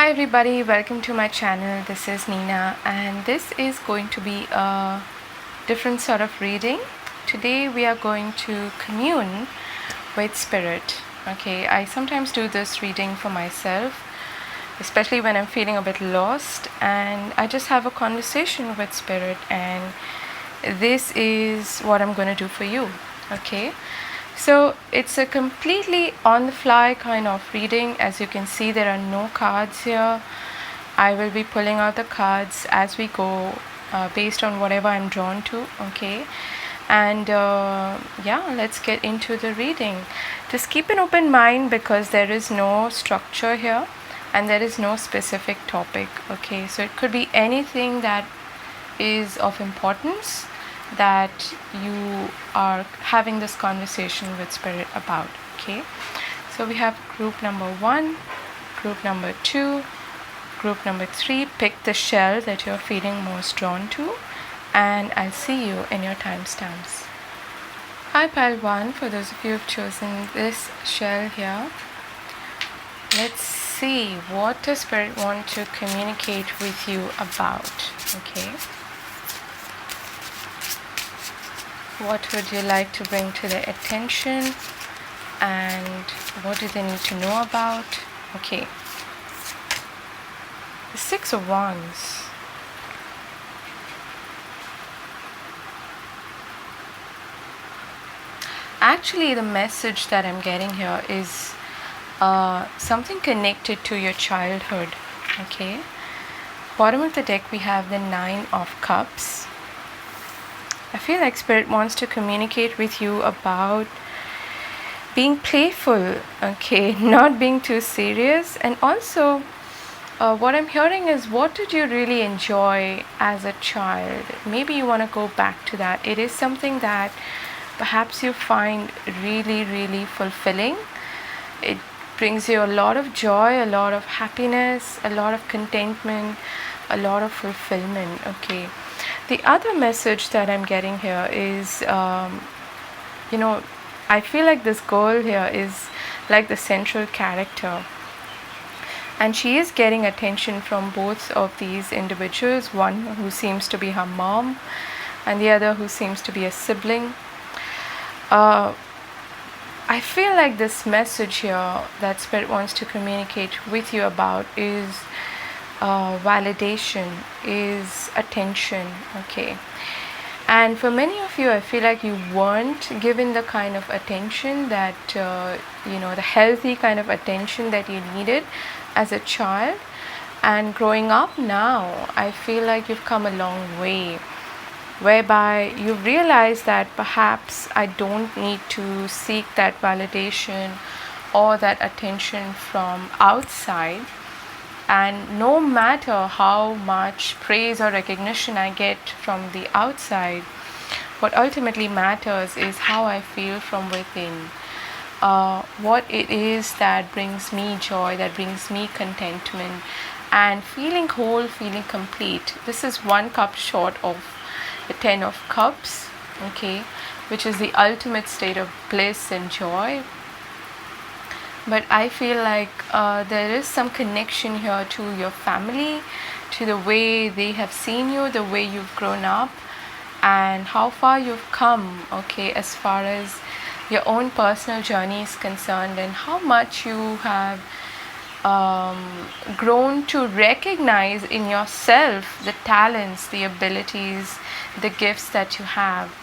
Hi everybody, welcome to my channel. This is Nina and this is going to be a different sort of reading. Today we are going to commune with spirit. Okay, I sometimes do this reading for myself, especially when I'm feeling a bit lost, and I just have a conversation with spirit, and this is what I'm going to do for you. Okay, so it's a completely on the fly kind of reading. As you can see, there are no cards here. I will be pulling out the cards as we go, based on whatever I'm drawn to. Okay, and yeah, let's get into the reading. Just keep an open mind because there is no structure here and there is no specific topic. Okay, so it could be anything that is of importance that you are having this conversation with spirit about. Okay, so we have group number 1, group number 2, group number 3. Pick the shell that you're feeling most drawn to, and I'll see you in your timestamps. Hi pile 1, for those of you who've chosen this shell here, let's see what does spirit want to communicate with you about. Okay, what would you like to bring to their attention, and what do they need to know about? Okay, the 6 of Wands. Actually, the message that I'm getting here is something connected to your childhood. Okay, bottom of the deck we have the 9 of Cups. I feel like spirit wants to communicate with you about being playful, okay, not being too serious. And also what I'm hearing is, what did you really enjoy as a child? Maybe you want to go back to that. It is something that perhaps you find really fulfilling. It brings you a lot of joy, a lot of happiness, a lot of contentment, a lot of fulfillment. Okay, the other message that I'm getting here is, I feel like this girl here is like the central character, and she is getting attention from both of these individuals, one who seems to be her mom and the other who seems to be a sibling. I feel like this message here that spirit wants to communicate with you about is validation, is attention. Okay, and for many of you, I feel like you weren't given the kind of attention that the healthy kind of attention that you needed as a child. And growing up now, I feel like you've come a long way, whereby you realize that perhaps I don't need to seek that validation or that attention from outside. And no matter how much praise or recognition I get from the outside, what ultimately matters is how I feel from within. What it is that brings me joy, that brings me contentment, and feeling whole, feeling complete. This is 1 cup short of the 10 of Cups, okay, which is the ultimate state of bliss and joy. But I feel like there is some connection here to your family, to the way they have seen you, the way you've grown up, and how far you've come, okay, as far as your own personal journey is concerned, and how much you have grown to recognize in yourself the talents, the abilities, the gifts that you have,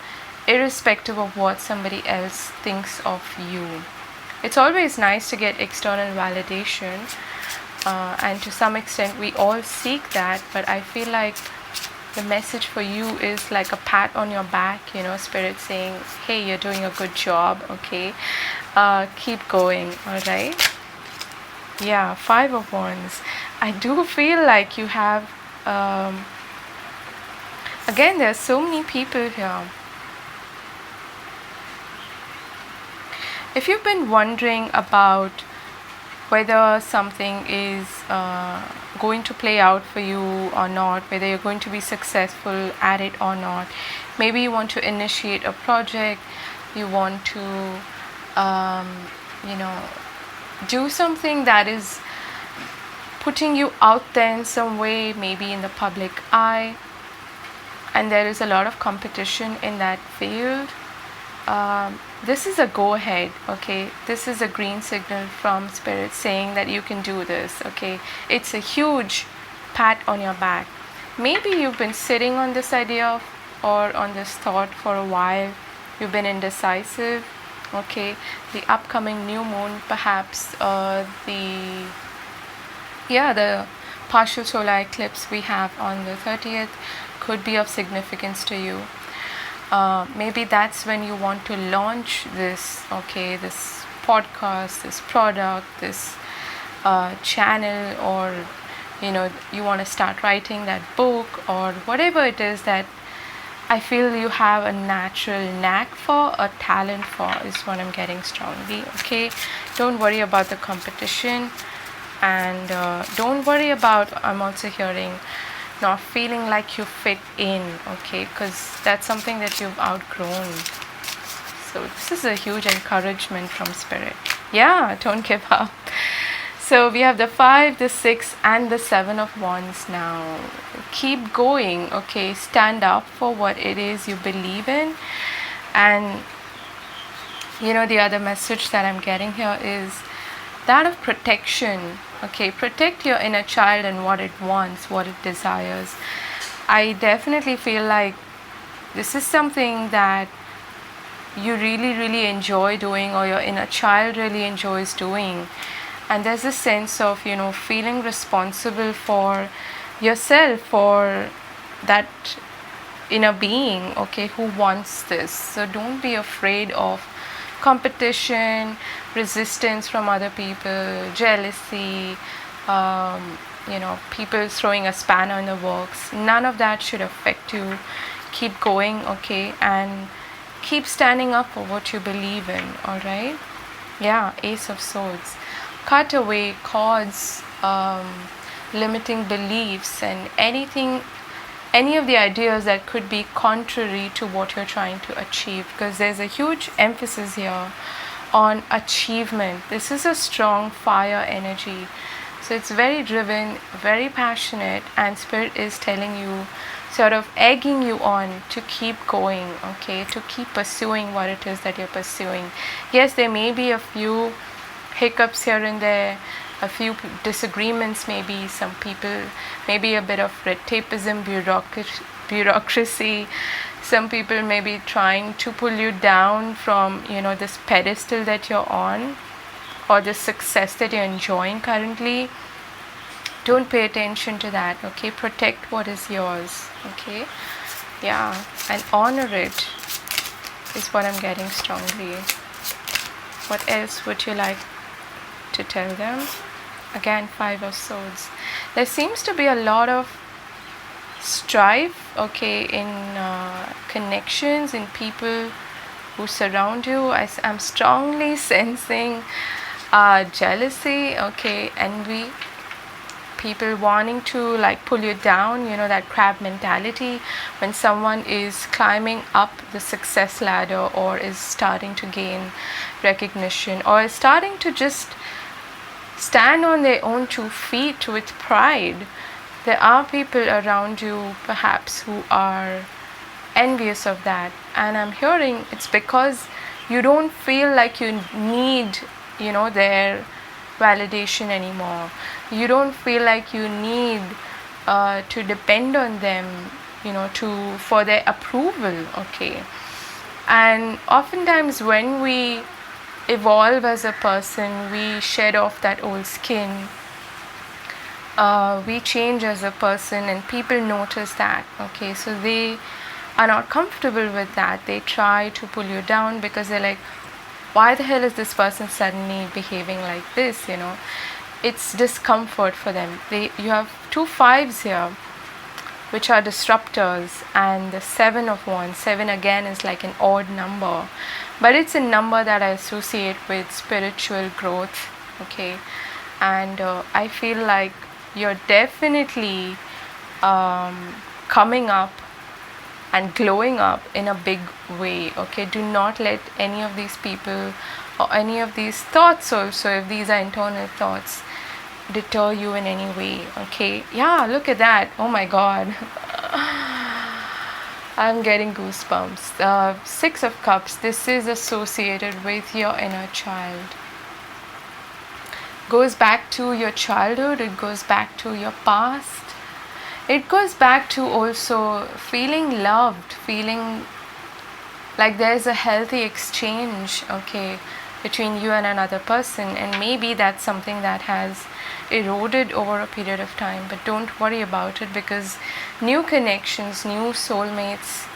irrespective of what somebody else thinks of you. It's always nice to get external validation, and to some extent we all seek that, but I feel like the message for you is like a pat on your back, spirit saying, hey, you're doing a good job, okay, keep going. All right, yeah, 5 of Wands. I do feel like you have, again, there's so many people here. If you've been wondering about whether something is going to play out for you or not, whether you're going to be successful at it or not, maybe you want to initiate a project, you want to do something that is putting you out there in some way, maybe in the public eye, and there is a lot of competition in that field. This is a go ahead, okay? This is a green signal from Spirit saying that you can do this, okay? It's a huge pat on your back. Maybe you've been sitting on this idea or on this thought for a while. You've been indecisive, okay? The upcoming new moon, perhaps the partial solar eclipse we have on the 30th could be of significance to you. Maybe that's when you want to launch this, okay, this podcast, this product, this channel, or you want to start writing that book, or whatever it is that I feel you have a natural knack for, a talent for, is what I'm getting strongly, okay? Don't worry about the competition, and don't worry about, I'm also hearing, not feeling like you fit in, okay? Because that's something that you've outgrown. So this is a huge encouragement from Spirit. Yeah, don't give up. So we have the 5, the 6, and the 7 of Wands now. Keep going, okay? Stand up for what it is you believe in. And the other message that I'm getting here is that of protection, okay? Protect your inner child and what it wants, what it desires. I definitely feel like this is something that you really, really enjoy doing, or your inner child really enjoys doing. And there's a sense of, feeling responsible for yourself, for that inner being, okay, who wants this. So don't be afraid of competition, resistance from other people, jealousy, people throwing a spanner in the works. None of that should affect you. Keep going, okay, and keep standing up for what you believe in, all right? Yeah, Ace of Swords. Cut away cords, limiting beliefs, and any of the ideas that could be contrary to what you're trying to achieve, because there's a huge emphasis here on achievement. This is a strong fire energy, so it's very driven, very passionate, and Spirit is telling you, sort of egging you on to keep going, okay, to keep pursuing what it is that you're pursuing. Yes, there may be a few hiccups here and there, a few disagreements, maybe some people, maybe a bit of red tapeism, bureaucracy. Some people may be trying to pull you down from this pedestal that you're on, or the success that you're enjoying currently. Don't pay attention to that, okay? Protect what is yours, okay? Yeah, and honor it is what I'm getting strongly. What else would you like to tell them? Again, 5 of Swords. There seems to be a lot of strife, okay, in connections, in people who surround you. I'm strongly sensing jealousy, okay, envy, people wanting to pull you down, that crab mentality when someone is climbing up the success ladder, or is starting to gain recognition, or is starting to just stand on their own 2 feet with pride. There are people around you perhaps who are envious of that, and I'm hearing it's because you don't feel like you need their validation anymore. You don't feel like you need to depend on them for their approval, okay? And oftentimes when we evolve as a person, we shed off that old skin, we change as a person, and people notice that, okay? So they are not comfortable with that. They try to pull you down because they're like, why the hell is this person suddenly behaving like this? It's discomfort for them. You have 2 5s here, which are disruptors, and the 7 of Wands. 7 again is like an odd number, but it's a number that I associate with spiritual growth, okay? And I feel like you're definitely coming up and glowing up in a big way, okay? Do not let any of these people or any of these thoughts, also if these are internal thoughts, deter you in any way. Okay, yeah, look at that. Oh my god. I'm getting goosebumps. Six of Cups, this is associated with your inner child. Goes back to your childhood, it goes back to your past. It goes back to also feeling loved, feeling like there's a healthy exchange, okay, between you and another person, and maybe that's something that has eroded over a period of time, but don't worry about it, because new connections, new soulmates,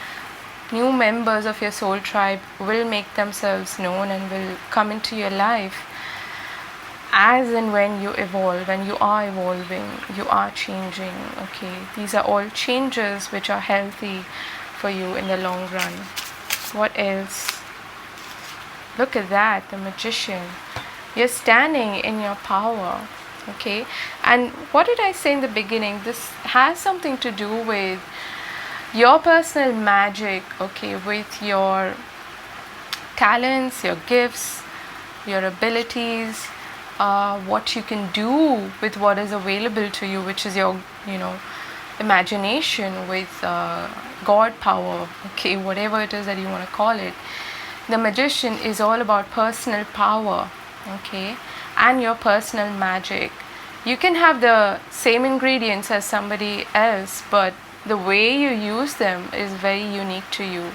new members of your soul tribe will make themselves known and will come into your life as and when you evolve, and you are evolving, you are changing. Okay, these are all changes which are healthy for you in the long run. What else? Look at that, the Magician. You're standing in your power. Okay, and what did I say in the beginning? This has something to do with your personal magic, okay, with your talents, your gifts, your abilities, what you can do with what is available to you, which is your, imagination, with God power, okay, whatever it is that you want to call it. The Magician is all about personal power, okay, and your personal magic. You can have the same ingredients as somebody else, but the way you use them is very unique to you.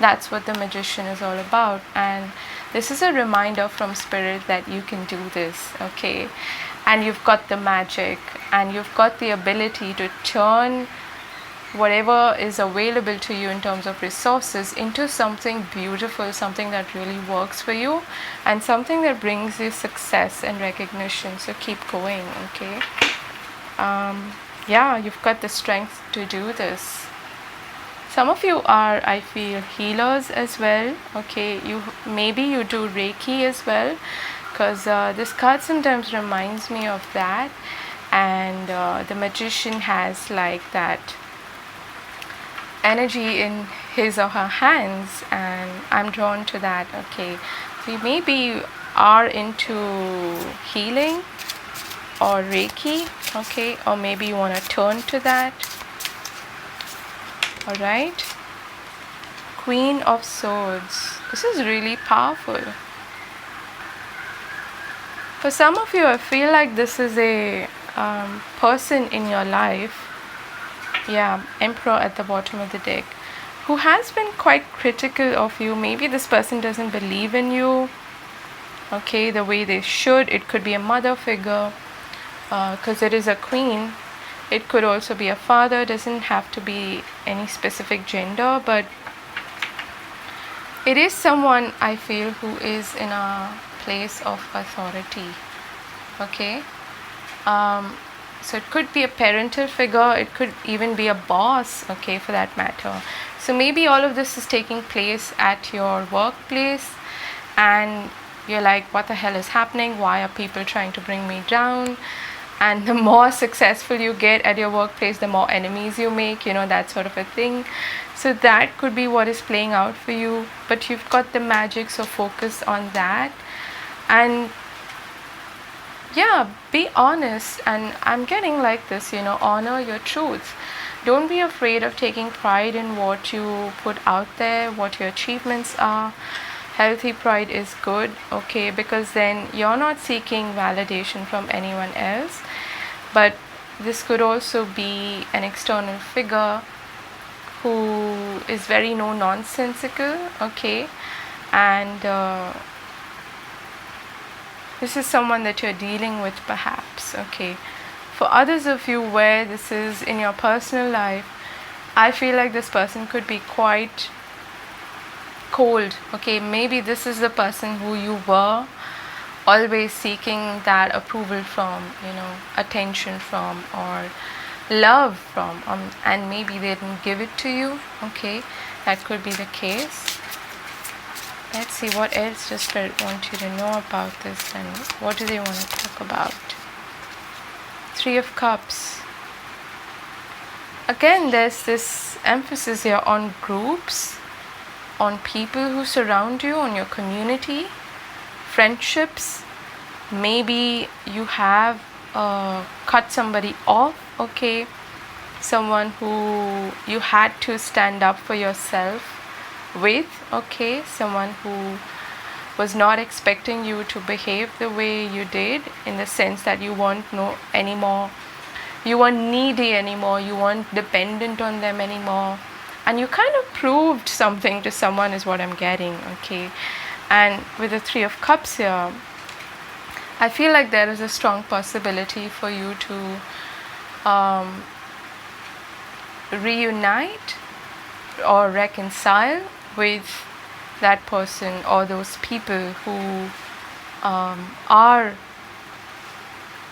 That's what the Magician is all about, and this is a reminder from Spirit that you can do this, okay, and you've got the magic, and you've got the ability to turn whatever is available to you in terms of resources into something beautiful, something that really works for you, and something that brings you success and recognition. So keep going, okay. Yeah, you've got the strength to do this. Some of you are, I feel, healers as well, okay. Maybe you do Reiki as well, because this card sometimes reminds me of that. And the Magician has like that energy in his or her hands, and I'm drawn to that, okay. So you maybe are into healing or Reiki, okay, or maybe you want to turn to that. All right, Queen of Swords. This is really powerful. For some of you, I feel like this is a person in your life, yeah, Emperor at the bottom of the deck, who has been quite critical of you. Maybe this person doesn't believe in you, okay, the way they should. It could be a mother figure, because it is a queen. It could also be a father. Doesn't have to be any specific gender, but it is someone, I feel, who is in a place of authority, okay. So it could be a parental figure, it could even be a boss, okay, for that matter. So maybe all of this is taking place at your workplace, and you're like, what the hell is happening? Why are people trying to bring me down? And the more successful you get at your workplace, the more enemies you make, that sort of a thing. So that could be what is playing out for you, but you've got the magic, so focus on that. And yeah, be honest. And I'm getting like this, honor your truth. Don't be afraid of taking pride in what you put out there, what your achievements are. Healthy pride is good, okay, because then you're not seeking validation from anyone else. But this could also be an external figure who is very nonsensical, okay, and this is someone that you're dealing with, perhaps, okay. For others of you where this is in your personal life, I feel like this person could be quite cold, okay. Maybe this is the person who you were always seeking that approval from, attention from, or love from, and maybe they didn't give it to you, okay. That could be the case. Let's see what else does Spirit want you to know about this, and what do they want to talk about. Three of Cups. Again, there's this emphasis here on groups, on people who surround you, on your community, friendships. Maybe you have cut somebody off, okay, someone who you had to stand up for yourself with, okay, someone who was not expecting you to behave the way you did, in the sense that you weren't anymore, you weren't needy anymore, you weren't dependent on them anymore, and you kind of proved something to someone, is what I'm getting, okay. And with the Three of Cups here, I feel like there is a strong possibility for you to reunite or reconcile with that person or those people who are,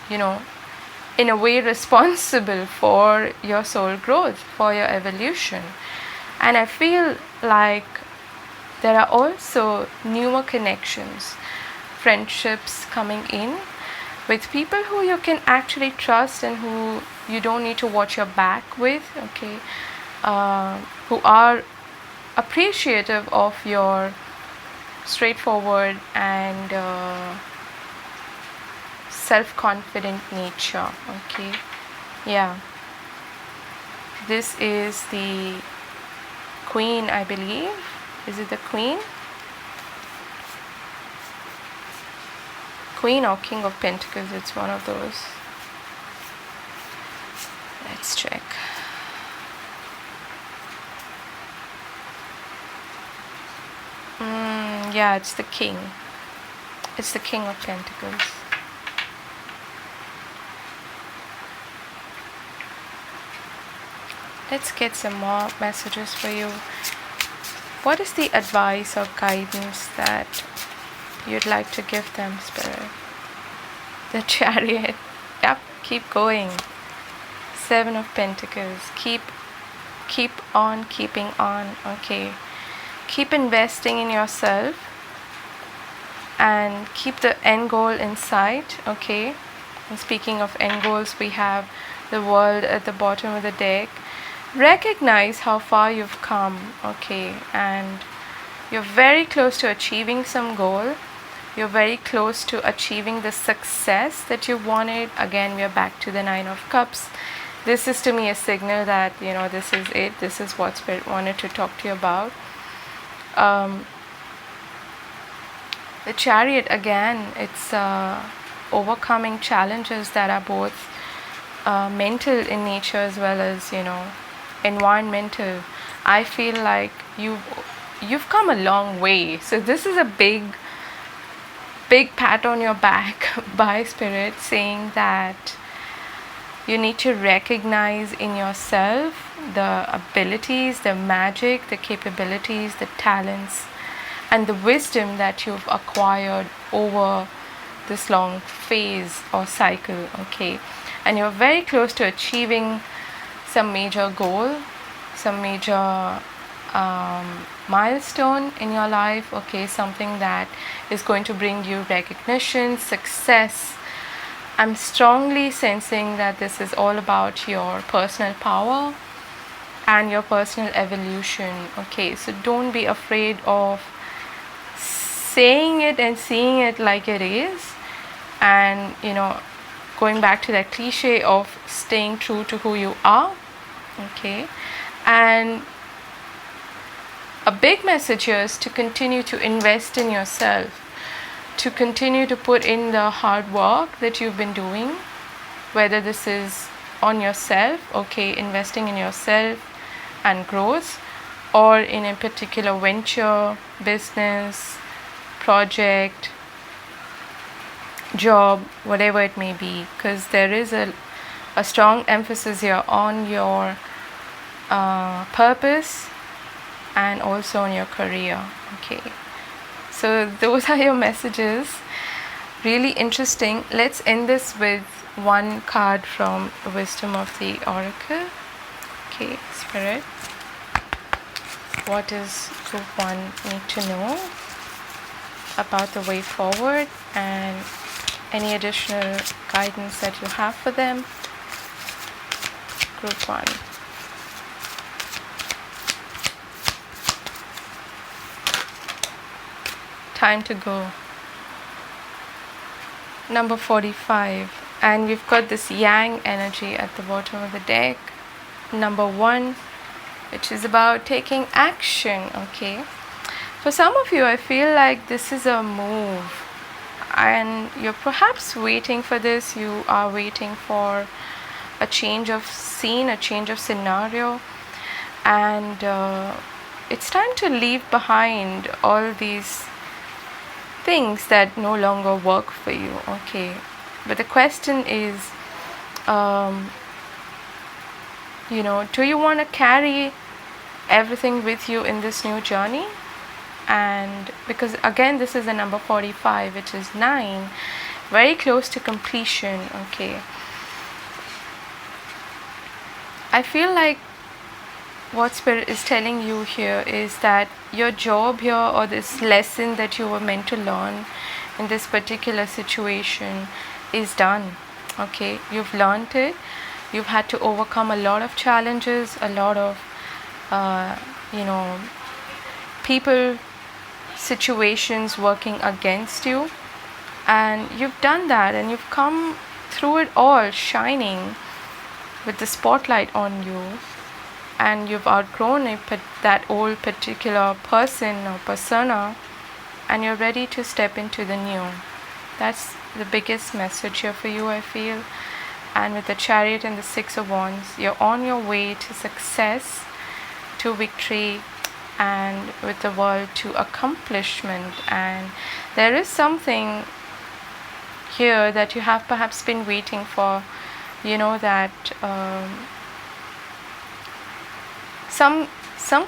in a way responsible for your soul growth, for your evolution. And I feel like there are also newer connections, friendships coming in with people who you can actually trust and who you don't need to watch your back with, okay, who are appreciative of your straightforward and self-confident nature, okay. Yeah, this is the Queen, I believe. Is it the Queen or King of Pentacles? It's one of those. Let's check. Yeah, it's the King. It's the King of Pentacles. Let's get some more messages for you. What is the advice or guidance that you'd like to give them, Spirit? The Chariot. Yep, keep going. Seven of Pentacles. Keep on keeping on, okay. Keep investing in yourself and keep the end goal in sight, okay. And speaking of end goals, we have the World at the bottom of the deck. Recognize how far you've come, okay, and you're very close to achieving some goal. You're very close to achieving the success that you wanted. Again, we are back to the Nine of Cups. This is to me a signal that, this is it. This is what Spirit wanted to talk to you about. The Chariot, again, it's overcoming challenges that are both mental in nature as well as, environmental. I feel like you've come a long way. So this is a big pat on your back by Spirit, saying that you need to recognize in yourself the abilities, the magic, the capabilities, the talents, and the wisdom that you've acquired over this long phase or cycle, okay. And you're very close to achieving some major goal, some major milestone in your life, okay, something that is going to bring you recognition, success. I'm strongly sensing that this is all about your personal power and your personal evolution, okay. So don't be afraid of saying it and seeing it like it is, and going back to that cliche of staying true to who you are, okay. And a big message here is to continue to invest in yourself, to continue to put in the hard work that you've been doing, whether this is on yourself, okay, investing in yourself and growth, or in a particular venture, business, project, job, whatever it may be, because there is a strong emphasis here on your purpose and also on your career, okay. So those are your messages. Really interesting. Let's end this with one card from Wisdom of the Oracle. Okay, Spirit, what does Group 1 need to know about the way forward, and any additional guidance that you have for them? Group 1. Time to go. Number 45. And we've got this yang energy at the bottom of the deck, number 1, which is about taking action. Okay, for some of you, I feel like this is a move, and you're perhaps waiting for this. You are waiting for a change of scene, a change of scenario, and it's time to leave behind all these things that no longer work for you. Okay, but the question is, do you want to carry everything with you in this new journey? And because again, this is the number 45, which is 9, very close to completion. Okay, I feel like what Spirit is telling you here is that your job here, or this lesson that you were meant to learn in this particular situation, is done. Okay, you've learned it. You've had to overcome a lot of challenges, a lot of people, situations working against you, and you've done that, and you've come through it all shining with the spotlight on you, and you've outgrown that old particular person or persona, and you're ready to step into the new. That's the biggest message here for you, I feel. And with the Chariot and the 6 of Wands, you're on your way to success, to victory, and with the World, to accomplishment. And there is something here that you have perhaps been waiting for, that some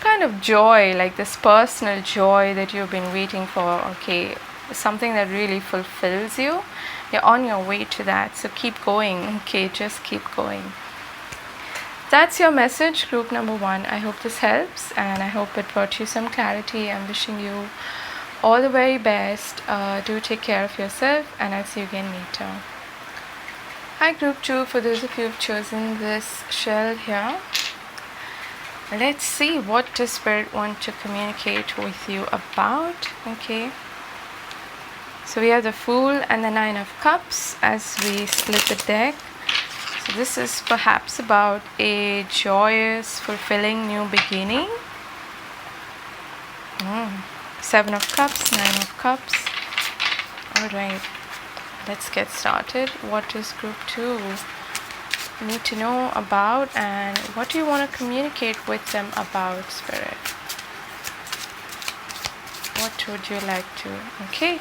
kind of joy, like this personal joy that you've been waiting for. Okay, something that really fulfills you. You're on your way to that, so keep going. Okay, just keep going. That's your message, group number 1. I hope this helps, and I hope it brought you some clarity. I'm wishing you all the very best. Do take care of yourself, and I'll see you again later. Hi, group 2. For those of you who've chosen this shell here, let's see what does Spirit want to communicate with you about. Okay, so we have the Fool and the 9 of Cups as we split the deck. So this is perhaps about a joyous, fulfilling new beginning. 7 of Cups, 9 of Cups. Alright, let's get started. What does group 2 need to know about, and what do you want to communicate with them about, Spirit? What would you like to? Okay,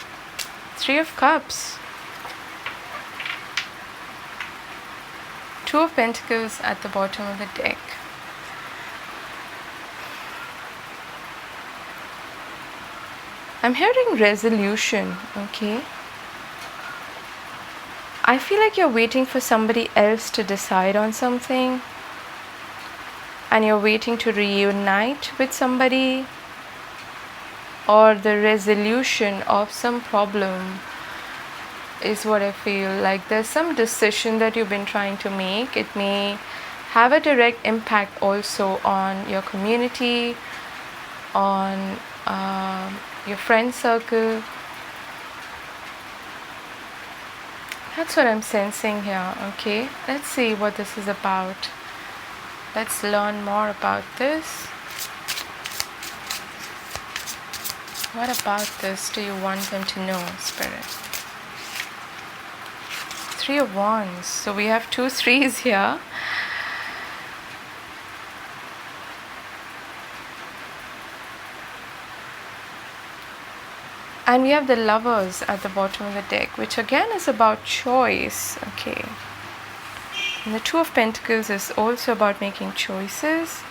3 of Cups, 2 of Pentacles at the bottom of the deck. I'm hearing resolution. Okay, I feel like you're waiting for somebody else to decide on something, and you're waiting to reunite with somebody, or the resolution of some problem is what I feel like. There's some decision that you've been trying to make. It may have a direct impact also on your community, on your friend circle. That's what I'm sensing here. Okay, let's see what this is about. Let's learn more about this. What about this do you want them to know, Spirit? 3 of Wands. So we have 2 3s here. And we have the Lovers at the bottom of the deck, which again is about choice. Okay. And the 2 of Pentacles is also about making choices.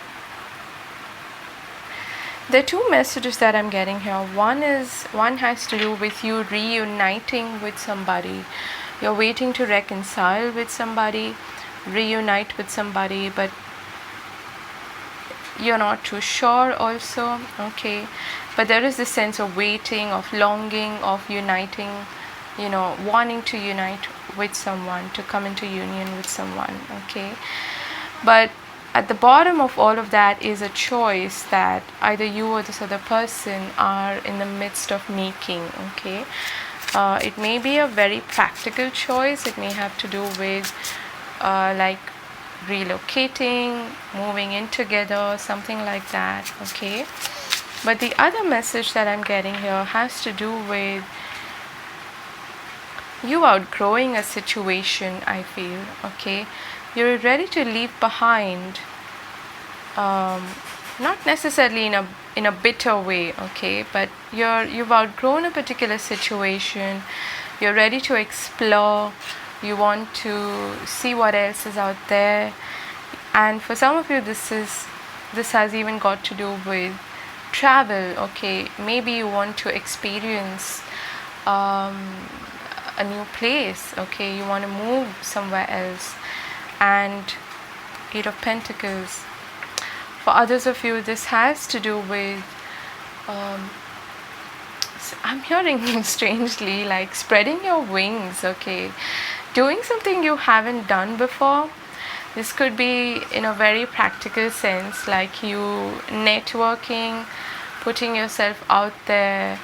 There are 2 messages that I'm getting here. One has to do with you reuniting with somebody. You're waiting to reconcile with somebody, reunite with somebody, but you're not too sure also. Okay, but there is this sense of waiting, of longing, of uniting, wanting to unite with someone, to come into union with someone. Okay, but at the bottom of all of that is a choice that either you or this other person are in the midst of making. Okay, It may be a very practical choice. It may have to do with like relocating, moving in together, something like that. Okay, but the other message that I'm getting here has to do with you outgrowing a situation, I feel. Okay, you're ready to leave behind, not necessarily in a bitter way, okay, but you've outgrown a particular situation. You're ready to explore. You want to see what else is out there. And for some of you, this has even got to do with travel. Okay, maybe you want to experience a new place. Okay, you want to move somewhere else. And Eight of Pentacles. For others of you, this has to do with I'm hearing strangely like spreading your wings. Okay, doing something you haven't done before. This could be in a very practical sense, like you networking, putting yourself out there,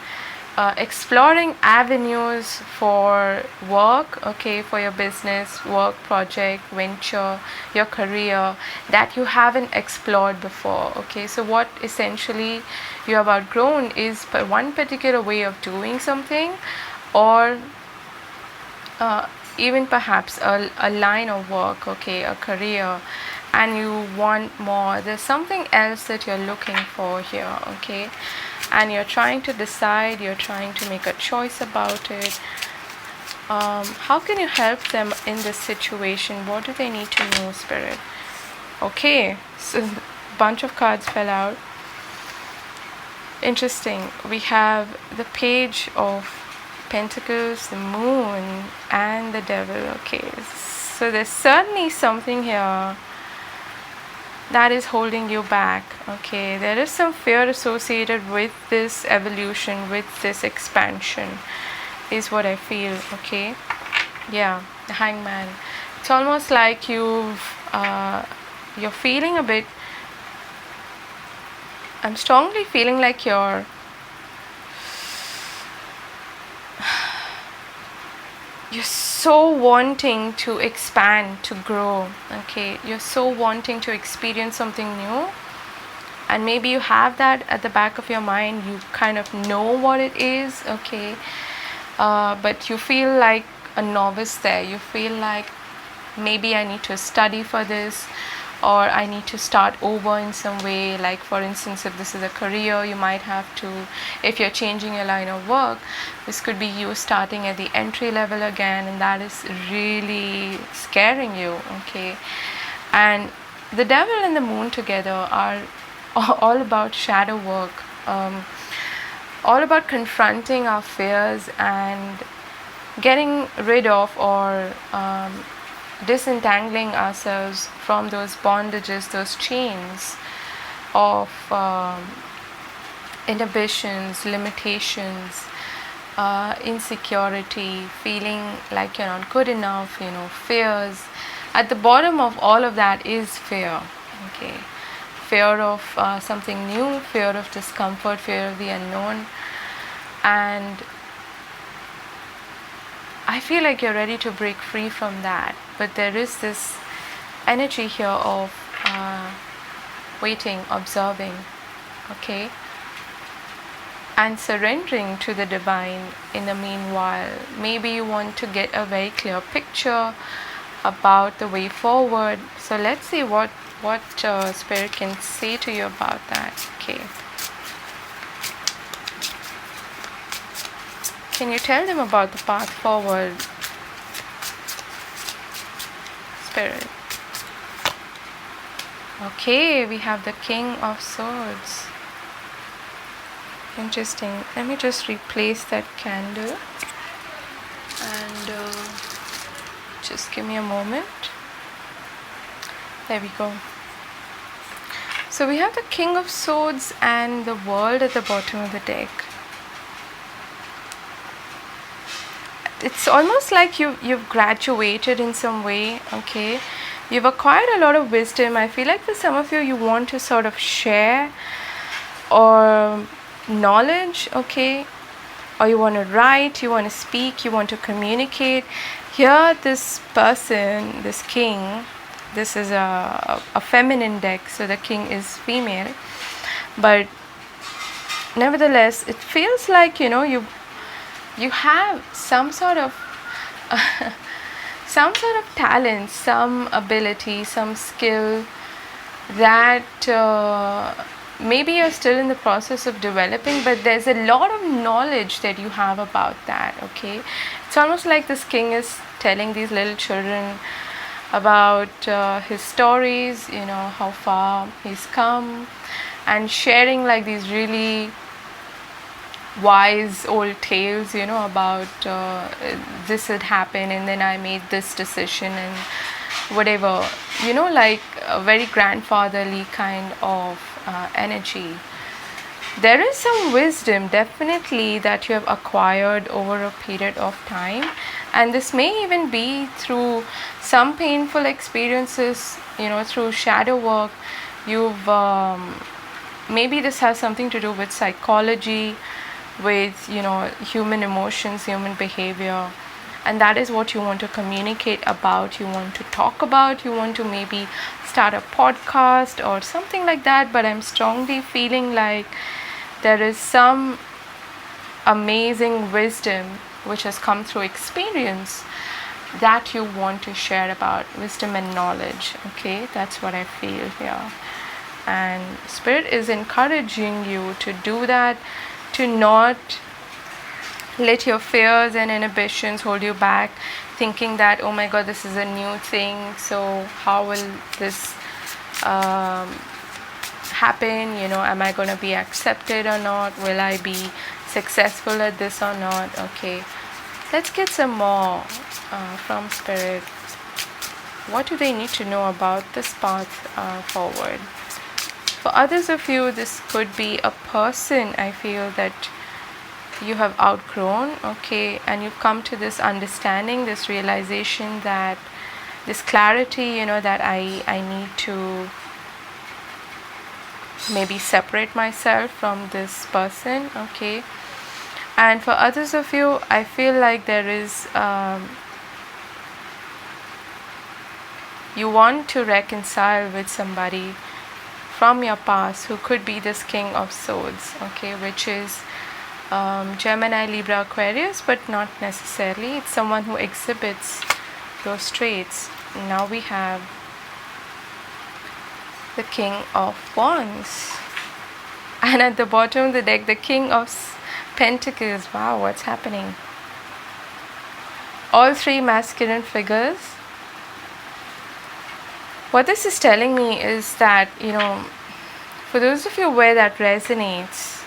exploring avenues for work, okay, for your business, work, project, venture, your career that you haven't explored before. Okay, so what essentially you have outgrown is one particular way of doing something, or even perhaps a line of work, okay, a career, and you want more. There's something else that you're looking for here, okay, and you're trying to decide, you're trying to make a choice about it. How can you help them in this situation? What do they need to know, Spirit? Okay, so a bunch of cards fell out. Interesting. We have the Page of Pentacles, the Moon, and the Devil. Okay, so there's certainly something here that is holding you back. Okay, there is some fear associated with this evolution, with this expansion, is what I feel. Okay, yeah, the Hangman. It's almost like you're feeling a bit. I'm strongly feeling like you're so wanting to expand, to grow. Okay, you're so wanting to experience something new, and maybe you have that at the back of your mind. You kind of know what it is. Okay, but you feel like a novice there. You feel like maybe I need to study for this, or I need to start over in some way. Like for instance, if this is a career, you might have to, if you're changing your line of work, this could be you starting at the entry level again, and that is really scaring you. Okay, and the Devil and the Moon together are all about shadow work, all about confronting our fears and getting rid of, or disentangling ourselves from those bondages, those chains of inhibitions, limitations, insecurity, feeling like you're not good enough, fears. At the bottom of all of that is fear. Okay, fear of something new, fear of discomfort, fear of the unknown. And I feel like you're ready to break free from that, but there is this energy here of waiting, observing, okay, and surrendering to the divine in the meanwhile. Maybe you want to get a very clear picture about the way forward. So let's see what Spirit can say to you about that. Okay. Can you tell them about the path forward, Spirit? Okay, we have the King of Swords. Interesting. Let me just replace that candle, and just give me a moment. There we go. So we have the King of Swords and the World at the bottom of the deck. It's almost like you've graduated in some way. Okay, you've acquired a lot of wisdom. I feel like for some of you, you want to sort of share or knowledge. Okay, or you want to write, you want to speak, you want to communicate. Here, this person, this king, this is a feminine deck, so the king is female, but nevertheless, it feels like you have some sort of some sort of talent, some ability, some skill that maybe you're still in the process of developing, but there's a lot of knowledge that you have about that. Okay, it's almost like this king is telling these little children about his stories, how far he's come, and sharing like these really wise old tales, about this had happened and then I made this decision and whatever, like a very grandfatherly kind of energy. There is some wisdom definitely that you have acquired over a period of time, and this may even be through some painful experiences, through shadow work. You've maybe this has something to do with psychology, with human emotions, human behavior, and that is what you want to communicate about, you want to talk about, you want to maybe start a podcast or something like that. But I'm strongly feeling like there is some amazing wisdom which has come through experience that you want to share about, wisdom and knowledge. Okay, that's what I feel here, and spirit is encouraging you to do that, to not let your fears and inhibitions hold you back, thinking that, oh my god, this is a new thing, so how will this happen, am I going to be accepted or not, will I be successful at this or not. Okay, let's get some more from spirit. What do they need to know about this path forward? For others of you, this could be a person, I feel, that you have outgrown, okay, and you've come to this understanding, this realization, that this clarity, that I need to maybe separate myself from this person. Okay, and for others of you, I feel like there is you want to reconcile with somebody from your past who could be this King of Swords, okay, which is Gemini, Libra, Aquarius, but not necessarily. It's someone who exhibits those traits. Now we have the King of Wands, and at the bottom of the deck, the King of Pentacles. Wow, what's happening? All three masculine figures. What this is telling me is that, for those of you where that resonates,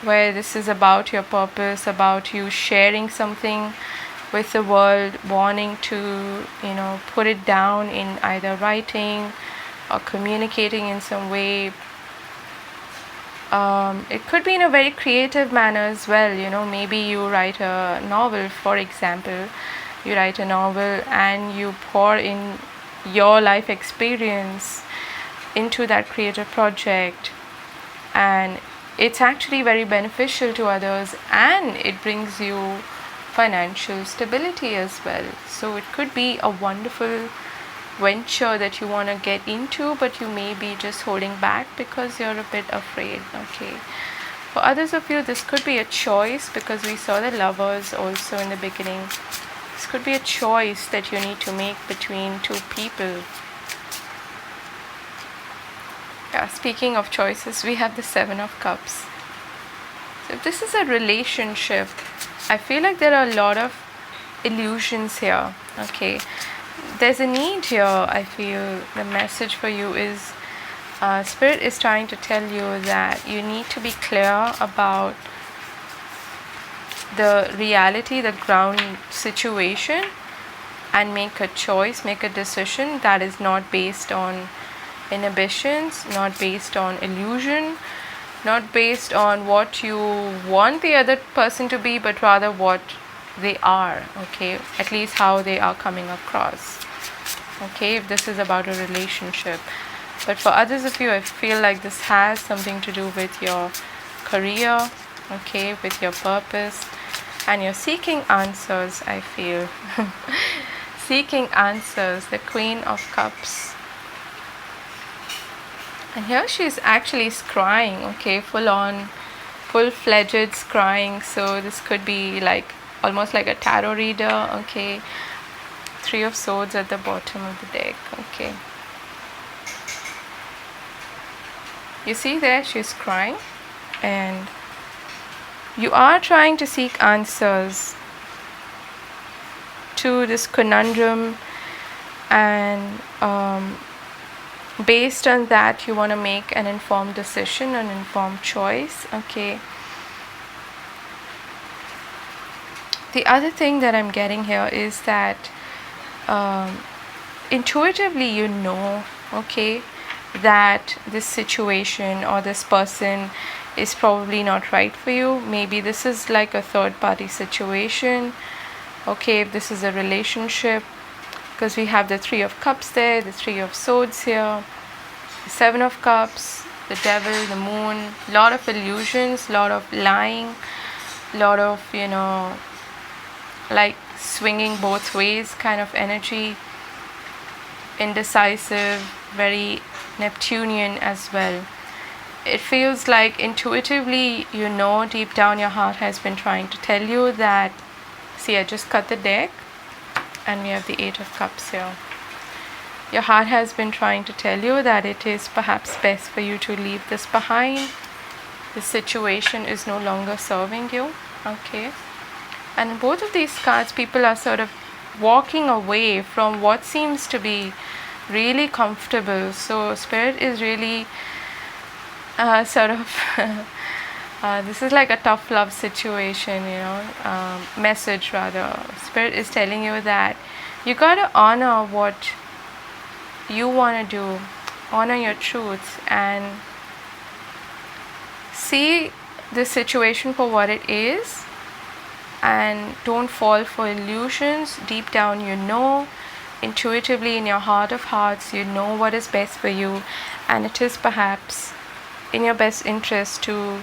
where this is about your purpose, about you sharing something with the world, wanting to, put it down in either writing or communicating in some way. It could be in a very creative manner as well. Maybe you write a novel, for example. You write a novel and you pour in your life experience into that creative project, and it's actually very beneficial to others, and it brings you financial stability as well. So it could be a wonderful venture that you want to get into, but you may be just holding back because you're a bit afraid. Okay, for others of you, this could be a choice, because we saw the Lovers also in the beginning. This could be a choice that you need to make between two people. Yeah, speaking of choices, we have the Seven of Cups. So if this is a relationship, I feel like there are a lot of illusions here. Okay, there's a need here. I feel the message for you is Spirit is trying to tell you that you need to be clear about the reality, the ground situation, and make a choice, make a decision that is not based on inhibitions, not based on illusion, not based on what you want the other person to be, but rather what they are. Okay, at least how they are coming across. Okay, if this is about a relationship. But for others of you, I feel like this has something to do with your career, okay, with your purpose. and you're seeking answers, I feel. Seeking answers, the Queen of Cups. And here she's actually scrying, okay, full on, full-fledged scrying. So this could be like almost like a tarot reader, okay. Three of Swords at the bottom of the deck, okay. You see there, she's crying, and you are trying to seek answers to this conundrum, and based on that you want to make an informed decision, an informed choice, okay. The other thing that I'm getting here is that intuitively you know, okay, that this situation or this person is probably not right for you. Maybe this is like a third party situation, okay, if this is a relationship, because we have the Three of Cups there, the Three of Swords here, the Seven of Cups, the Devil, the Moon, lot of illusions, lot of lying, lot of, you know, like swinging both ways kind of energy, indecisive, very Neptunian as well. It feels like intuitively, you know, deep down your heart has been trying to tell you that, see, I just cut the deck and we have the Eight of Cups here. Your heart has been trying to tell you that it is perhaps best for you to leave this behind. The situation is no longer serving you, okay. And in both of these cards, people are sort of walking away from what seems to be really comfortable. So Spirit is really sort of this is like a tough love situation, you know, message rather. Spirit is telling you that you got to honor what you want to do, honor your truth, and see the situation for what it is, and don't fall for illusions. Deep down you know, intuitively in your heart of hearts, you know what is best for you, and it is perhaps in your best interest to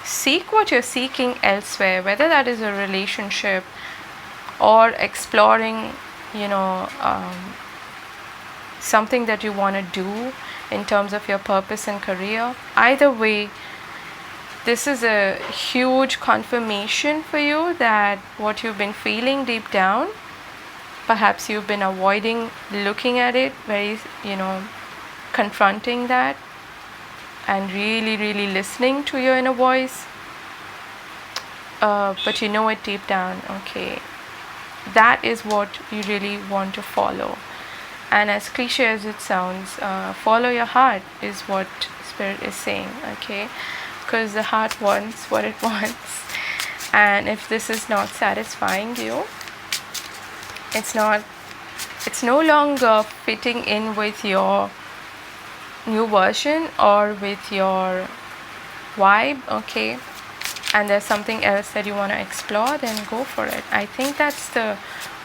seek what you're seeking elsewhere, whether that is a relationship or exploring, you know, something that you want to do in terms of your purpose and career. Either way, this is a huge confirmation for you that what you've been feeling deep down, perhaps you've been avoiding looking at it, very, you know, confronting that and really listening to your inner voice, but you know it deep down, okay, that is what you really want to follow. And as cliche as it sounds, follow your heart is what Spirit is saying, okay, because the heart wants what it wants, and if this is not satisfying you, it's no longer fitting in with your new version or with your vibe, okay, and there's something else that you want to explore, then go for it. I think that's the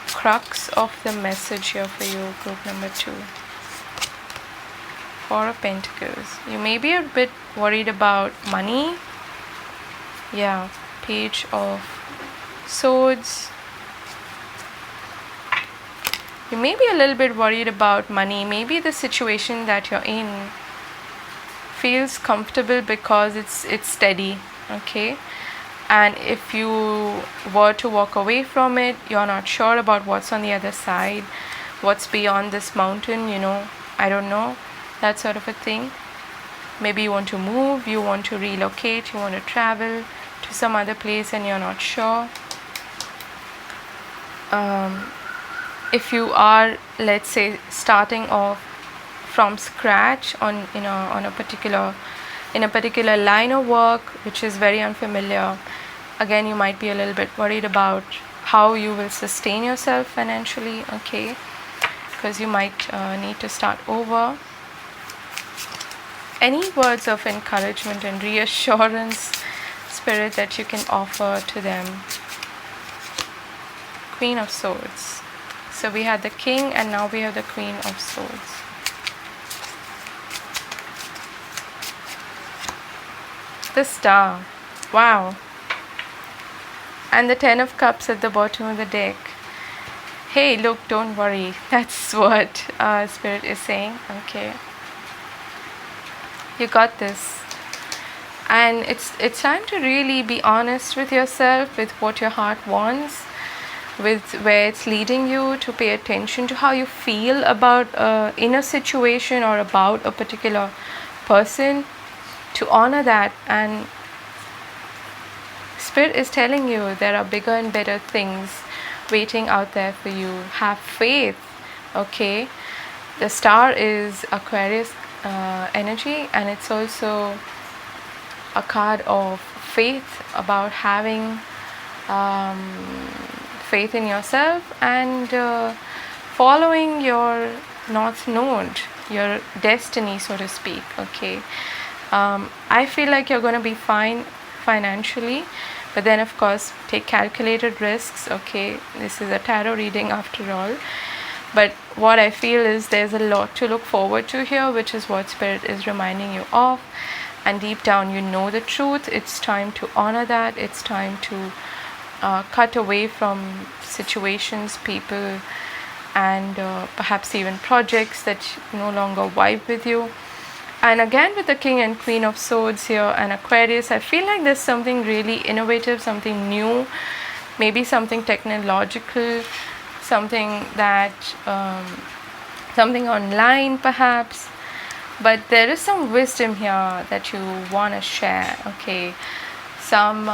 crux of the message here for you, group number 2. Four of Pentacles. You may be a bit worried about money. Yeah, Page of Swords. You may be a little bit worried about money. Maybe the situation that you're in feels comfortable because it's steady, okay, and if you were to walk away from it, you're not sure about what's on the other side, what's beyond this mountain, you know, I don't know, that sort of a thing. Maybe you want to move, you want to relocate, you want to travel to some other place and you're not sure. If you are, let's say, starting off from scratch on, you know, on a particular, in a particular line of work which is very unfamiliar, again you might be a little bit worried about how you will sustain yourself financially, okay, because you might need to start over. Any words of encouragement and reassurance, Spirit, that you can offer to them? Queen of Swords. So we had the King and now we have the Queen of Swords. The Star. Wow. And the Ten of Cups at the bottom of the deck. Hey, look, don't worry. That's what Spirit is saying. Okay. You got this. And it's time to really be honest with yourself, with what your heart wants, with where it's leading you, to pay attention to how you feel about in a situation or about a particular person, to honor that. And Spirit is telling you there are bigger and better things waiting out there for you. Have faith. Okay, the star is Aquarius energy, and it's also a card of faith, about having faith in yourself and following your north node, your destiny, so to speak. Okay, I feel like you're going to be fine financially, but then of course take calculated risks. Okay, this is a tarot reading after all, but what I feel is there's a lot to look forward to here, which is what Spirit is reminding you of. And deep down you know the truth. It's time to honor that. It's time to cut away from situations, people, and perhaps even projects that no longer vibe with you. And again, with the King and Queen of Swords here and Aquarius, I feel like there's something really innovative, something new, maybe something technological, something that something online perhaps. But there is some wisdom here that you want to share. Okay, some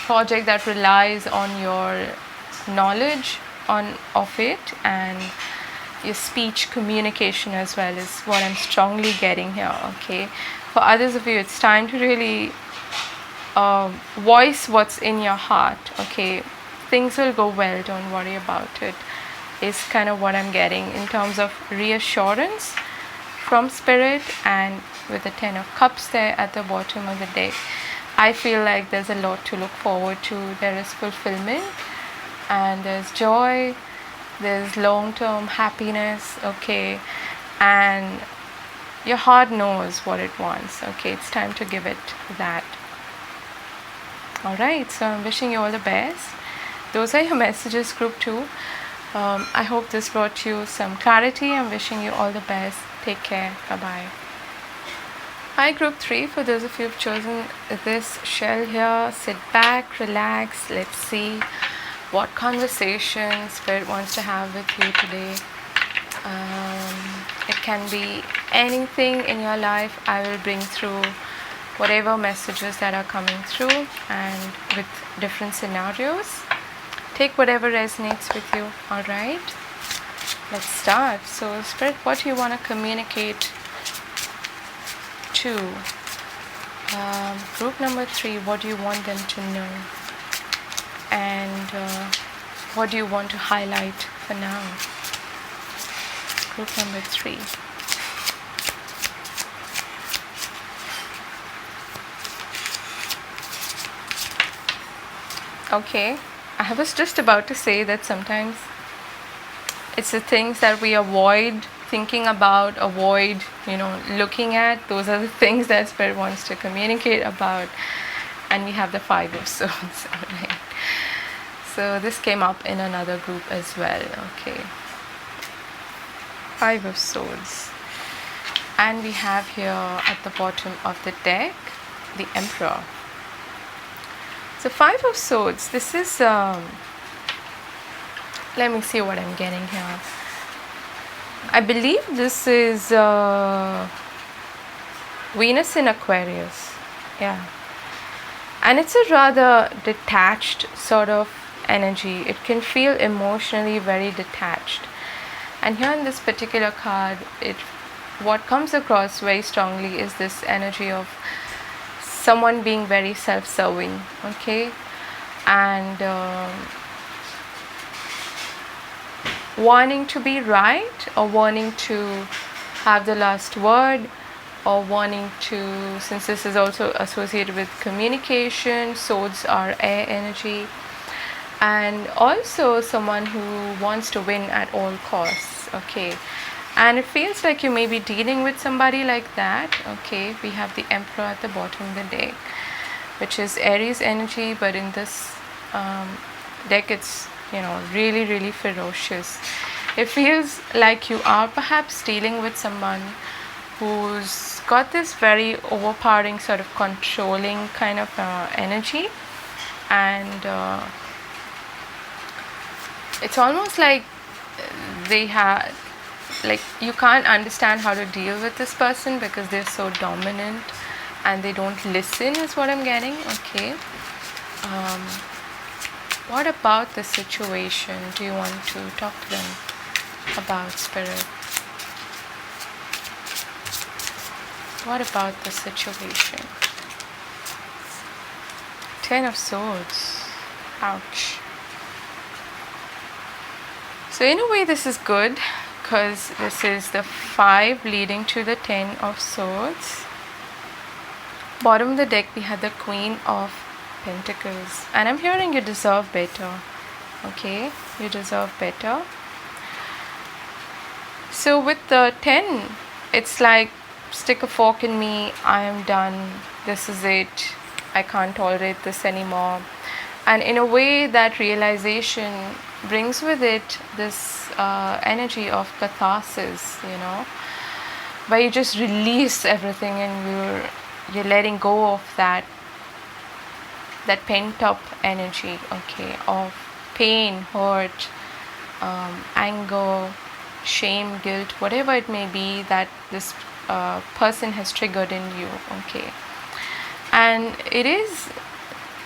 project that relies on your knowledge of it, and your speech communication as well, is what I'm strongly getting here. Okay, for others of you, it's time to really voice what's in your heart. Okay, things will go well, don't worry about it, is kind of what I'm getting in terms of reassurance from Spirit. And with the Ten of Cups there at the bottom of the deck, I feel like there's a lot to look forward to. There is fulfillment, and there's joy, there's long-term happiness. Okay, and your heart knows what it wants. Okay, it's time to give it that. All right, so I'm wishing you all the best. Those are your messages, group 2. I hope this brought you some clarity. I'm wishing you all the best. Take care. Bye-bye. Hi, group 3. For those of you who've chosen this shell here, sit back, relax. Let's see what conversation Spirit wants to have with you today. It can be anything in your life. I will bring through whatever messages that are coming through, and with different scenarios. Take whatever resonates with you. All right, let's start. So Spirit, what do you want to communicate to group number 3? What do you want them to know, and what do you want to highlight for now? Group number 3. Okay, I was just about to say that sometimes it's the things that we avoid thinking about, avoid, looking at. Those are the things that Spirit wants to communicate about. And we have the Five of Swords. Alright. So this came up in another group as well. Okay. Five of Swords. And we have here at the bottom of the deck, the Emperor. So Five of Swords, this is, let me see what I'm getting here. I believe this is Venus in Aquarius. Yeah. And it's a rather detached sort of energy. It can feel emotionally very detached. And here in this particular card, what comes across very strongly is this energy of someone being very self-serving, okay, and wanting to be right, or wanting to have the last word, or wanting to, since this is also associated with communication, swords are air energy, and also someone who wants to win at all costs. Okay, and it feels like you may be dealing with somebody like that. Okay, we have the Emperor at the bottom of the deck, which is Aries energy, but in this deck it's really really ferocious. It feels like you are perhaps dealing with someone who's got this very overpowering sort of controlling kind of energy, and it's almost like they have, like, you can't understand how to deal with this person because they're so dominant and they don't listen, is what I'm getting. Okay. What about the situation do you want to talk to them about, Spirit? What about the situation? 10 of Swords. Ouch. So in a way this is good, because this is the 5 leading to the 10 of Swords. Bottom of the deck we had the Queen of Pentacles, and I'm hearing you deserve better. Okay, you deserve better. So with the 10, it's like, stick a fork in me, I am done, this is it, I can't tolerate this anymore. And in a way that realization brings with it this energy of catharsis, where you just release everything and you're letting go of that pent up energy, okay, of pain, hurt, anger, shame, guilt, whatever it may be that this person has triggered in you, okay. And it is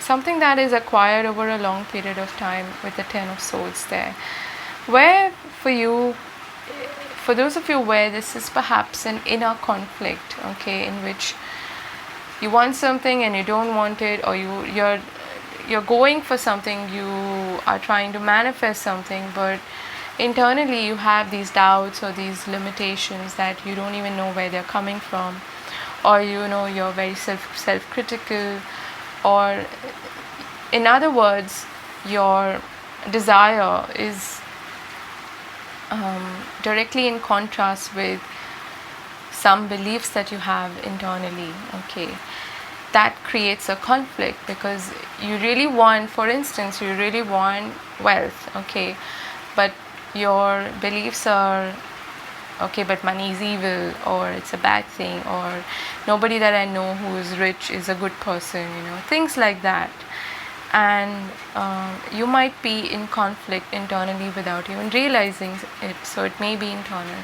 something that is acquired over a long period of time with the 10 of Swords there, where for those of you where this is perhaps an inner conflict, okay, in which you want something and you don't want it, or you're going for something, you are trying to manifest something, but internally you have these doubts or these limitations that you don't even know where they're coming from, or you're very self-critical, or in other words your desire is directly in contrast with some beliefs that you have internally, okay. That creates a conflict because you really want, for instance, you really want wealth, okay, but your beliefs are, okay, but money is evil, or it's a bad thing, or nobody that I know who is rich is a good person, things like that. And you might be in conflict internally without even realizing it, so it may be internal.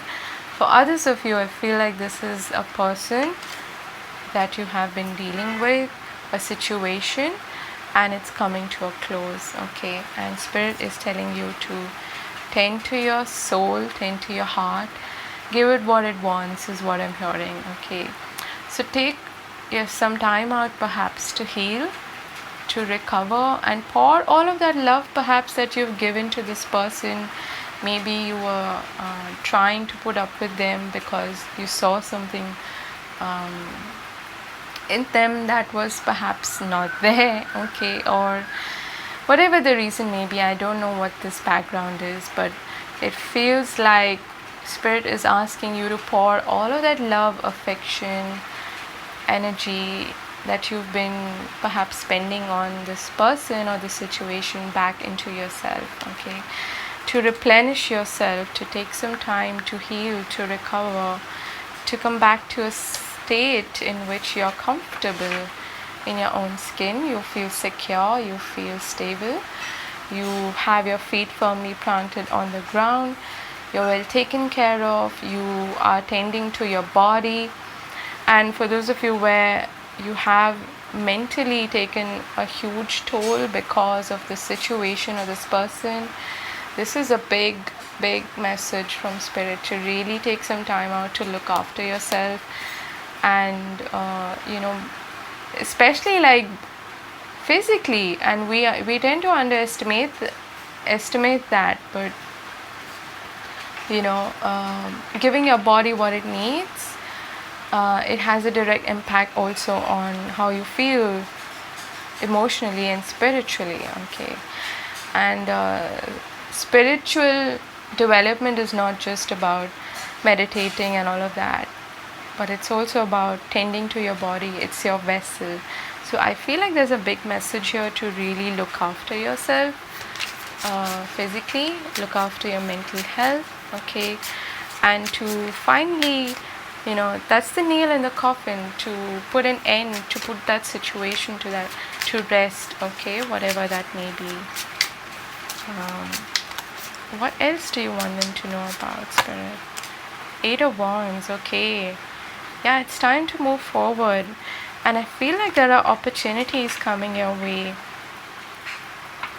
For others of you, I feel like this is a person that you have been dealing with, a situation, and it's coming to a close, okay. And Spirit is telling you to tend to your soul, tend to your heart, give it what it wants, is what I'm hearing, okay. So take some time out perhaps to heal, to recover, and pour all of that love perhaps that you've given to this person. Maybe you were trying to put up with them because you saw something in them that was perhaps not there, okay, or whatever the reason may be. I don't know what this background is, but it feels like Spirit is asking you to pour all of that love, affection, energy that you've been perhaps spending on this person or the situation back into yourself, okay, to replenish yourself, to take some time to heal, to recover, to come back to a state in which you're comfortable in your own skin, you feel secure, you feel stable, you have your feet firmly planted on the ground, you're well taken care of, you are tending to your body. And for those of you where you have mentally taken a huge toll because of the situation or this person, this is a big message from Spirit to really take some time out to look after yourself, and especially like physically. And we tend to underestimate that, but giving your body what it needs, it has a direct impact also on how you feel emotionally and spiritually, okay. And spiritual development is not just about meditating and all of that, but it's also about tending to your body. It's your vessel. So I feel like there's a big message here to really look after yourself physically, look after your mental health, okay, and to finally, that's the nail in the coffin, to put an end, to put that situation to rest, okay, whatever that may be. What else do you want them to know about, Spirit? 8 of Wands, okay. Yeah, it's time to move forward. And I feel like there are opportunities coming your way.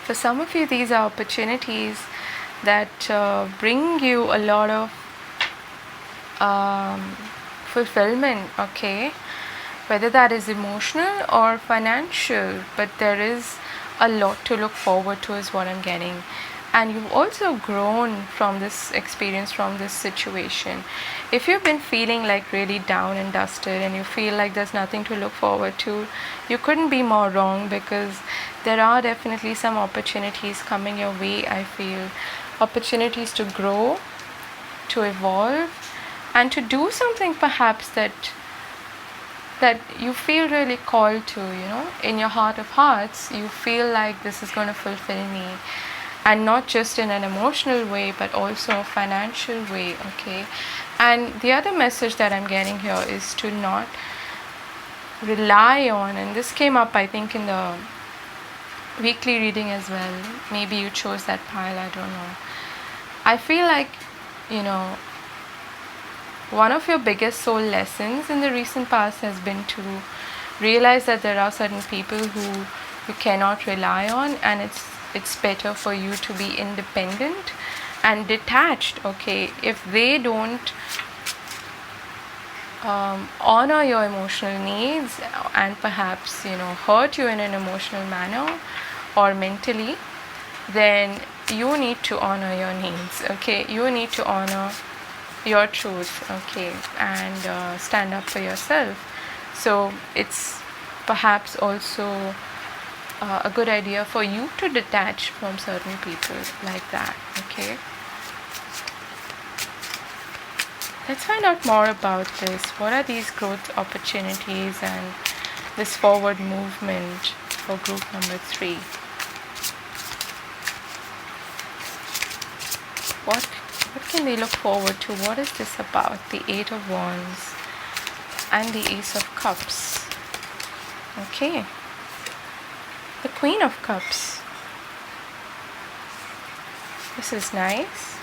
For some of you, these are opportunities that bring you a lot of fulfillment, okay? Whether that is emotional or financial, but there is a lot to look forward to is what I'm getting. And you've also grown from this experience, from this situation. If you've been feeling like really down and dusted and you feel like there's nothing to look forward to, you couldn't be more wrong, because there are definitely some opportunities coming your way. I feel opportunities to grow, to evolve, and to do something perhaps that you feel really called to, in your heart of hearts. You feel like this is going to fulfill me, and not just in an emotional way but also a financial way, okay? And the other message that I'm getting here is to not rely on, and this came up I think in the weekly reading as well, maybe you chose that pile, I don't know. I feel like, one of your biggest soul lessons in the recent past has been to realize that there are certain people who you cannot rely on, and it's better for you to be independent and detached, okay? If they don't honor your emotional needs and perhaps hurt you in an emotional manner or mentally, then you need to honor your needs, okay? You need to honor your truth, okay, and stand up for yourself. So it's perhaps also a good idea for you to detach from certain people like that, okay? Let's find out more about this. What are these growth opportunities and this forward movement for group number 3? What can they look forward to? What is this about? The 8 of Wands and the Ace of Cups. Okay. The Queen of Cups. This is nice.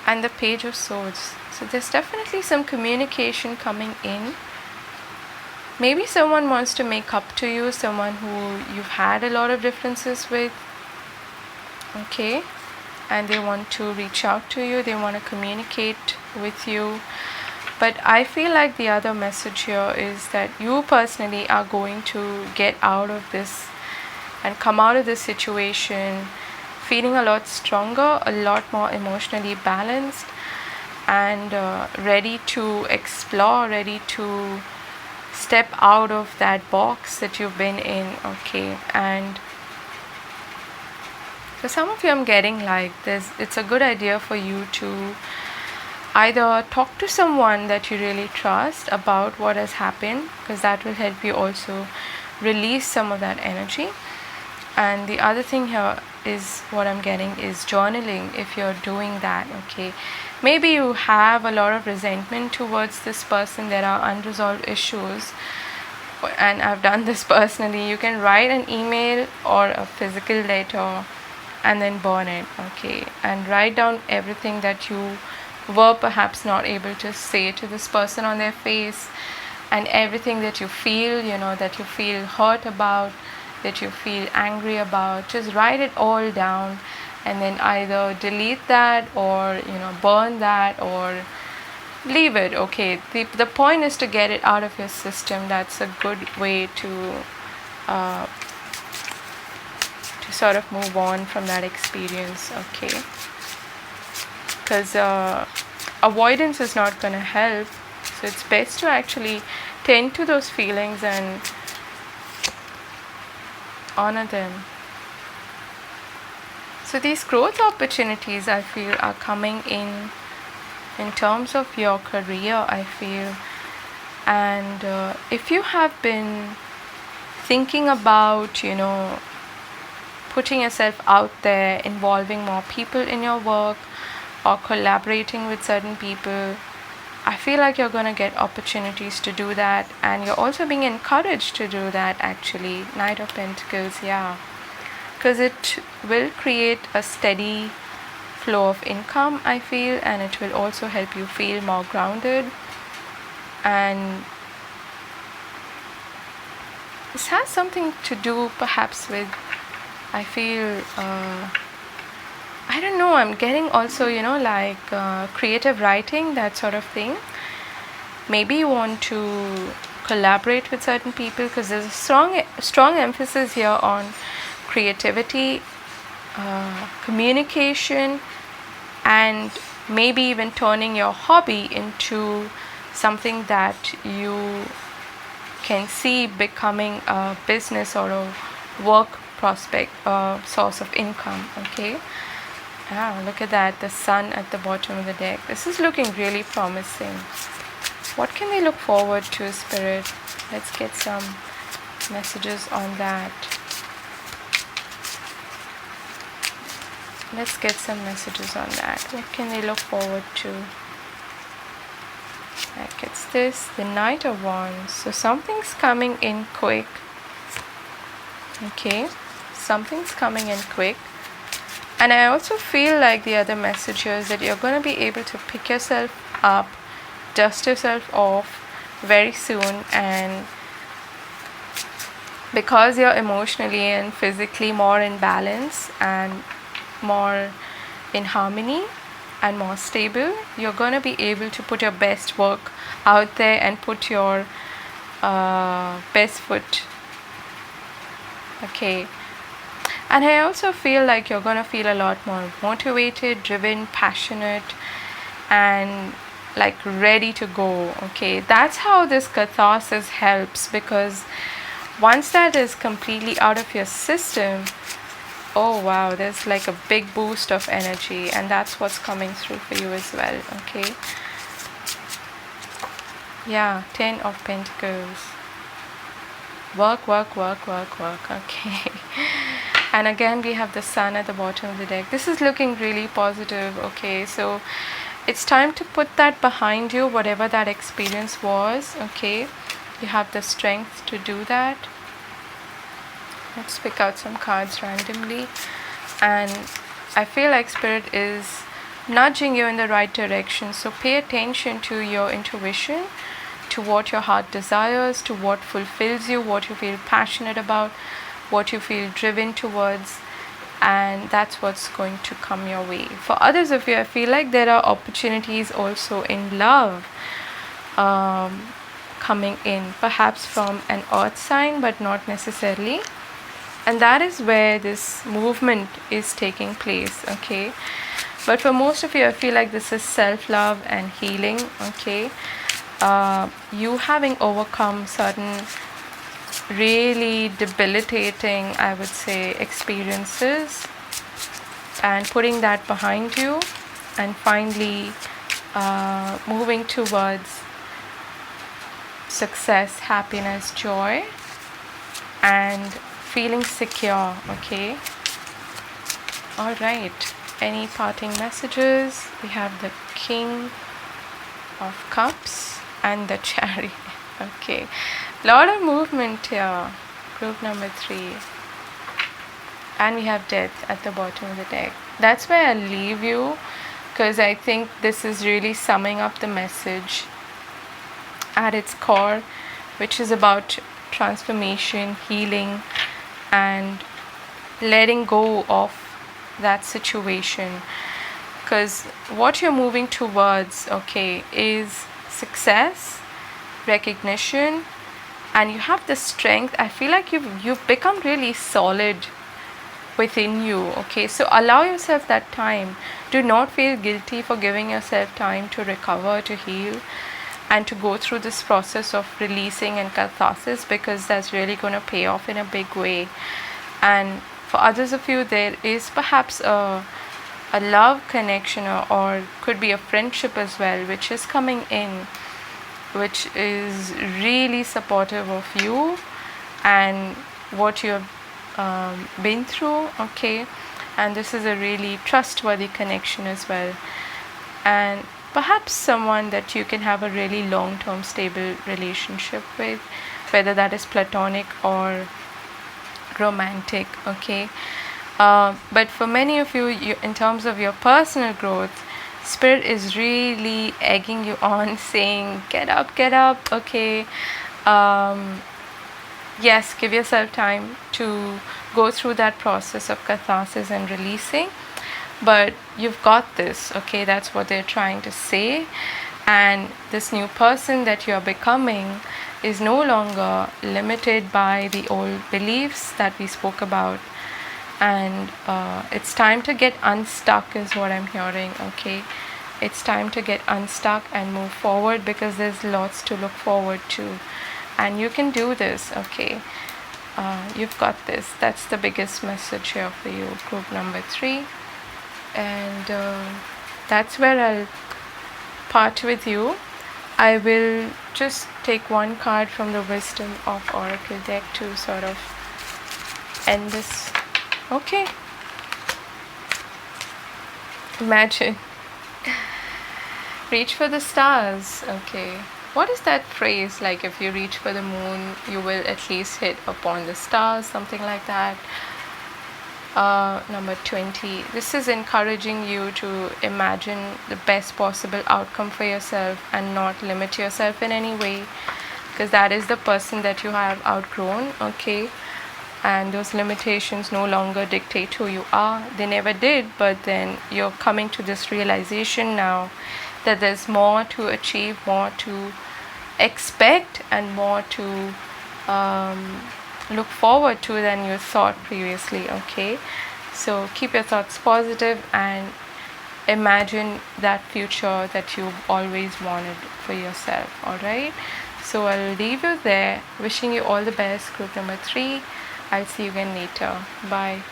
And the Page of Swords. So there's definitely some communication coming in. Maybe someone wants to make up to you, someone who you've had a lot of differences with. Okay. And they want to reach out to you, they want to communicate with you. But I feel like the other message here is that you personally are going to get out of this and come out of this situation feeling a lot stronger, a lot more emotionally balanced, and ready to explore, ready to step out of that box that you've been in, okay? And for some of you, I'm getting like this, it's a good idea for you to either talk to someone that you really trust about what has happened, because that will help you also release some of that energy. And the other thing here is, what I'm getting is journaling, if you're doing that, okay? Maybe you have a lot of resentment towards this person, there are unresolved issues, and I've done this personally. You can write an email or a physical letter and then burn it, okay? And write down everything that you were perhaps not able to say to this person on their face, and everything that you feel, that you feel hurt about, that you feel angry about. Just write it all down, and then either delete that or burn that or leave it, okay? The point is to get it out of your system. That's a good way to sort of move on from that experience, okay? Because avoidance is not going to help, so it's best to actually tend to those feelings and honor them. So these growth opportunities, I feel, are coming in terms of your career, I feel. And if you have been thinking about, putting yourself out there, involving more people in your work, or collaborating with certain people, I feel like you're going to get opportunities to do that, and you're also being encouraged to do that actually. Knight of Pentacles, yeah. Because it will create a steady flow of income, I feel, and it will also help you feel more grounded. And this has something to do perhaps with, I feel, I don't know, I'm getting also, like creative writing, that sort of thing. Maybe you want to collaborate with certain people, because there's a strong emphasis here on creativity, communication, and maybe even turning your hobby into something that you can see becoming a business or a work prospect, source of income. Okay. Look at that, the sun at the bottom of the deck. This is looking really promising. What can they look forward to, Spirit? Let's get some messages on that. Let's get some messages on that. What can they look forward to? Like, it's this, the Knight of Wands. So something's coming in quick. Okay, something's coming in quick. And I also feel like the other message here is that you're going to be able to pick yourself up, dust yourself off very soon, and because you're emotionally and physically more in balance and more in harmony and more stable, you're going to be able to put your best work out there and put your best foot. Okay. And I also feel like you're going to feel a lot more motivated, driven, passionate, and like ready to go. Okay, that's how this catharsis helps, because once that is completely out of your system, oh wow, there's like a big boost of energy, and that's what's coming through for you as well. Okay, yeah, 10 of Pentacles. Work, work, work, work, work. Okay. And again, we have the sun at the bottom of the deck. This is looking really positive. Okay, so it's time to put that behind you, whatever that experience was. Okay, you have the strength to do that. Let's pick out some cards randomly. And I feel like Spirit is nudging you in the right direction. So pay attention to your intuition, to what your heart desires, to what fulfills you, what you feel passionate about, what you feel driven towards, and that's what's going to come your way. For others of you, I feel like there are opportunities also in love coming in, perhaps from an earth sign, but not necessarily. And that is where this movement is taking place. Okay, but for most of you, I feel like this is self-love and healing. Okay, you having overcome certain really debilitating, I would say, experiences, and putting that behind you, and finally moving towards success, happiness, joy, and feeling secure. Okay, all right, any parting messages? We have the King of Cups and the Chariot. Okay, lot of movement here. Group number 3, and we have Death at the bottom of the deck. That's where I'll leave you, because I think this is really summing up the message at its core, which is about transformation, healing, and letting go of that situation. Because what you're moving towards, okay, is success, recognition, and you have the strength. I feel like you've become really solid within you. Okay, so allow yourself that time. Do not feel guilty for giving yourself time to recover, to heal, and to go through this process of releasing and catharsis, because that's really going to pay off in a big way. And for others of you, there is perhaps a love connection, or could be a friendship as well, which is coming in. which is really supportive of you and what you have been through, okay? And this is a really trustworthy connection as well, and perhaps someone that you can have a really long-term stable relationship with, whether that is platonic or romantic, okay? But for many of you, in terms of your personal growth, Spirit is really egging you on, saying get up, okay? Yes, give yourself time to go through that process of catharsis and releasing, but you've got this, okay? That's what they're trying to say. And this new person that you're becoming is no longer limited by the old beliefs that we spoke about, and it's time to get unstuck is what I'm hearing, okay? It's time to get unstuck and move forward, because there's lots to look forward to, and you can do this, okay? You've got this. That's the biggest message here for you, group number 3. And that's where I'll part with you. I will just take one card from the Wisdom of Oracle deck to sort of end this. Okay. Imagine. Reach for the stars. Okay. What is that phrase? Like, if you reach for the moon, you will at least hit upon the stars, something like that. Number 20. This is encouraging you to imagine the best possible outcome for yourself and not limit yourself in any way, because that is the person that you have outgrown, okay? And those limitations no longer dictate who you are. They never did, but then you're coming to this realization now that there's more to achieve, more to expect, and more to look forward to than you thought previously, okay? So keep your thoughts positive and imagine that future that you've always wanted for yourself, all right? So I'll leave you there, wishing you all the best, group number 3. I'll see you again later. Bye.